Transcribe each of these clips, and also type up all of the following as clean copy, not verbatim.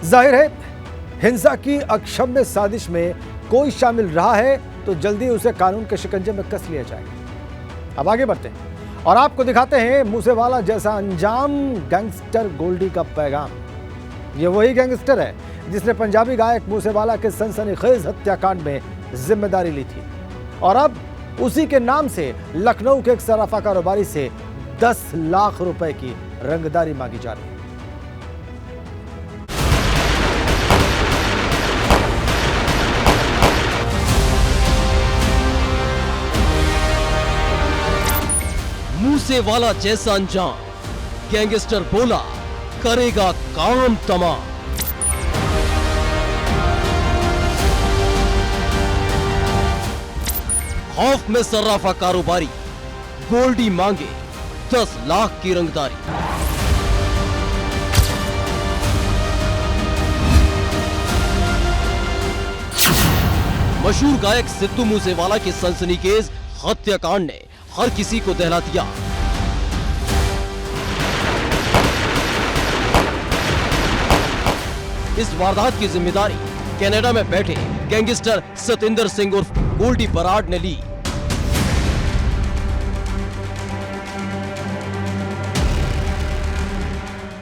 जाहिर है हिंसा की अक्षम्य साजिश में कोई शामिल रहा है तो जल्दी उसे कानून के शिकंजे में कस लिया जाएगा। अब आगे बढ़ते हैं और आपको दिखाते हैं मूसेवाला जैसा अंजाम, गैंगस्टर गोल्डी का पैगाम। ये वही गैंगस्टर है जिसने पंजाबी गायक मूसेवाला के सनसनीखेज हत्याकांड में जिम्मेदारी ली थी और अब उसी के नाम से लखनऊ के एक सराफा कारोबारी से 10 लाख रुपए की रंगदारी मांगी जा रही है। मूसेवाला जैसा अंजाम, गैंगस्टर बोला करेगा काम तमाम। खौफ में सर्राफा कारोबारी, गोल्डी मांगे 10 लाख की रंगदारी। मशहूर गायक सिद्धू मूसेवाला के सनसनीखेज हत्याकांड ने हर किसी को दहला दिया। इस वारदात की जिम्मेदारी कनाडा में बैठे गैंगस्टर सतेंद्र सिंह उर्फ गोल्डी बराड़ ने ली।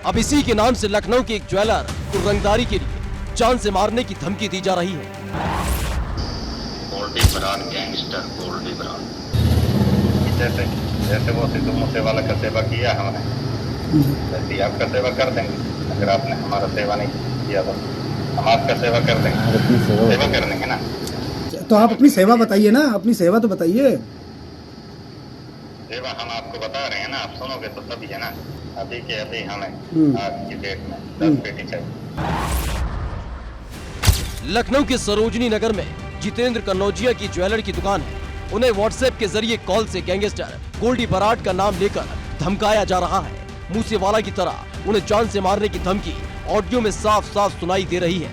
अब इसी के नाम से लखनऊ के एक ज्वेलर को रंगदारी के लिए जान से मारने की धमकी दी जा रही है। गोल्डी बराड़, गैंगस्टर गोल्डी बराड़, जैसे वो सिद्धू मूसेवाला का सेवा किया हमने, वैसे आपका सेवा कर देंगे। अगर आपने हमारा सेवा नहीं किया तो हम आपका सेवा कर देंगे। सेवा कर देंगे ना। तो आप अपनी सेवा बताइए ना, अपनी सेवा तो बताइए। सेवा हम आपको बता रहे हैं ना, आप सुनोगे तो तभी है ना। अभी के अभी हमें आज की डेट में 10 पेटी चाहिए। लखनऊ के सरोजनी नगर में जितेंद्र कन्नौजिया की ज्वेलर की दुकान है। उन्हें व्हाट्सएप के जरिए कॉल से गैंगस्टर गोल्डी बराड़ का नाम लेकर धमकाया जा रहा है। मूसेवाला की तरह उन्हें जान से मारने की धमकी ऑडियो में साफ साफ सुनाई दे रही है।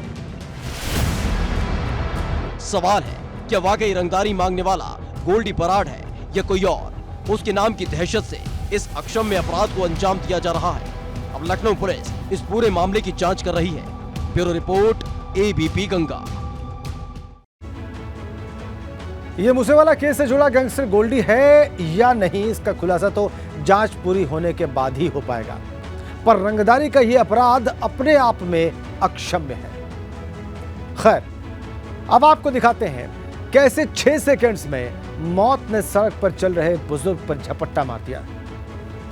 सवाल है, क्या वाकई रंगदारी मांगने वाला गोल्डी बराड़ है या कोई और? उसके नाम की दहशत से इस अक्षम्य अपराध को अंजाम दिया जा रहा है। अब लखनऊ पुलिस इस पूरे मामले की जांच कर रही है। Bureau report, ABP Ganga. ये मूसेवाला केस से जुड़ा गैंगस्टर गोल्डी है या नहीं, इसका खुलासा तो जांच पूरी होने के बाद ही हो पाएगा। पर रंगदारी का ये अपराध अपने आप में अक्षम्य है। खैर, अब आपको दिखाते हैं कैसे 6 सेकंड्स में मौत ने सड़क पर चल रहे बुजुर्ग पर झपट्टा मार दिया।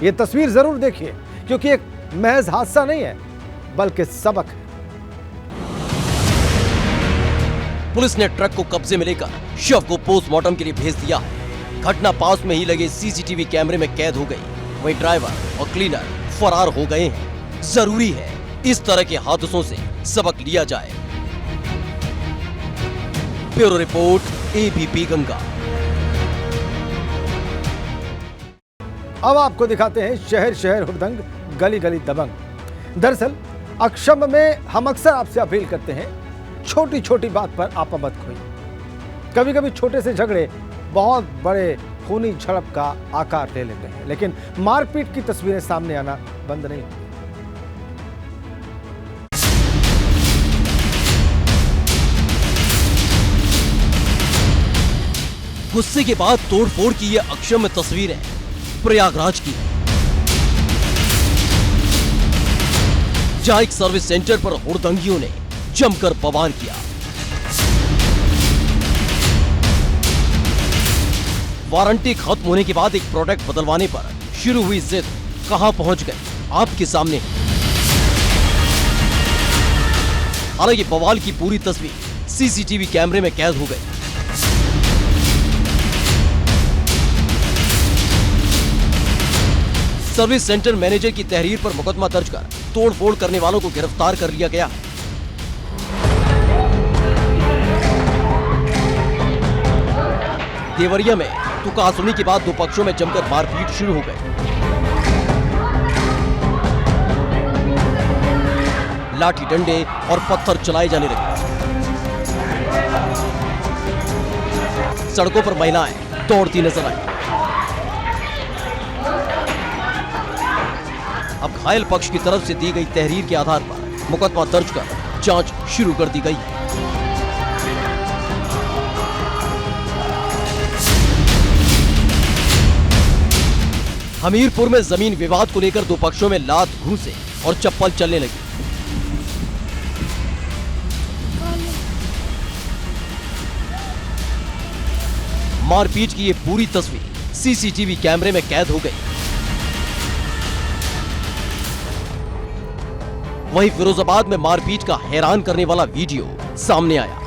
ये तस्वीर जरूर देखिए क्योंकि एक महज हादसा नहीं है बल्कि सबक है। पुलिस ने ट्रक को कब्जे में लेकर शव को पोस्टमार्टम के लिए भेज दिया है। घटना पास में ही लगे सीसीटीवी कैमरे में कैद हो गई। वहीं ड्राइवर और क्लीनर फरार हो गए हैं। जरूरी है इस तरह के हादसों से सबक लिया जाए। Bureau report, ABP Ganga. अब आपको दिखाते हैं शहर शहर हुड़दंग, गली गली दबंग। दरअसल अक्षम्य में हम अक्सर आपसे अपील करते हैं, छोटी छोटी बात पर आपा मत खोइए। कभी कभी छोटे से झगड़े बहुत बड़े खूनी झड़प का आकार ले लेते हैं, लेकिन मारपीट की तस्वीरें सामने आना बंद नहीं होती। गुस्से के बाद तोड़फोड़ की ये अक्षम्य तस्वीरें प्रयागराज की, जहां एक सर्विस सेंटर पर हुड़दंगियों ने जमकर बवाल किया। वारंटी खत्म होने के बाद एक प्रोडक्ट बदलवाने पर शुरू हुई जिद कहां पहुंच गई आपके सामने। हालांकि बवाल की पूरी तस्वीर सीसीटीवी कैमरे में कैद हो गई। सर्विस सेंटर मैनेजर की तहरीर पर मुकदमा दर्ज कर तोड़फोड़ करने वालों को गिरफ्तार कर लिया गया है। देवरिया में तुकासुनी के बाद दो पक्षों में जमकर मारपीट शुरू हो गई। लाठी डंडे और पत्थर चलाए जाने लगे। सड़कों पर महिलाएं दौड़ती नजर आई। अब घायल पक्ष की तरफ से दी गई तहरीर के आधार पर मुकदमा दर्ज कर जांच शुरू कर दी गई है। हमीरपुर में जमीन विवाद को लेकर दो पक्षों में लात घूंसे और चप्पल चलने लगी। मारपीट की ये पूरी तस्वीर सीसीटीवी कैमरे में कैद हो गई। वहीं फिरोजाबाद में मारपीट का हैरान करने वाला वीडियो सामने आया।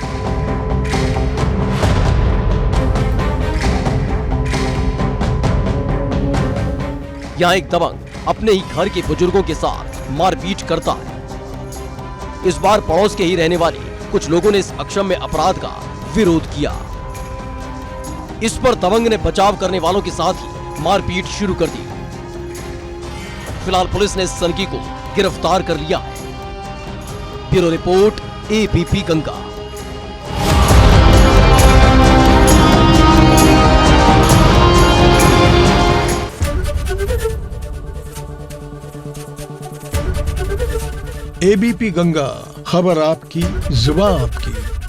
यहां एक दबंग अपने ही घर के बुजुर्गों के साथ मारपीट करता है। इस बार पड़ोस के ही रहने वाले कुछ लोगों ने इस अक्षम्य अपराध का विरोध किया। इस पर दबंग ने बचाव करने वालों के साथ ही मारपीट शुरू कर दी। फिलहाल पुलिस ने इस सनकी को गिरफ्तार कर लिया है। Bureau report ABP Ganga. ABP Ganga, खबर आपकी, जुबान आपकी।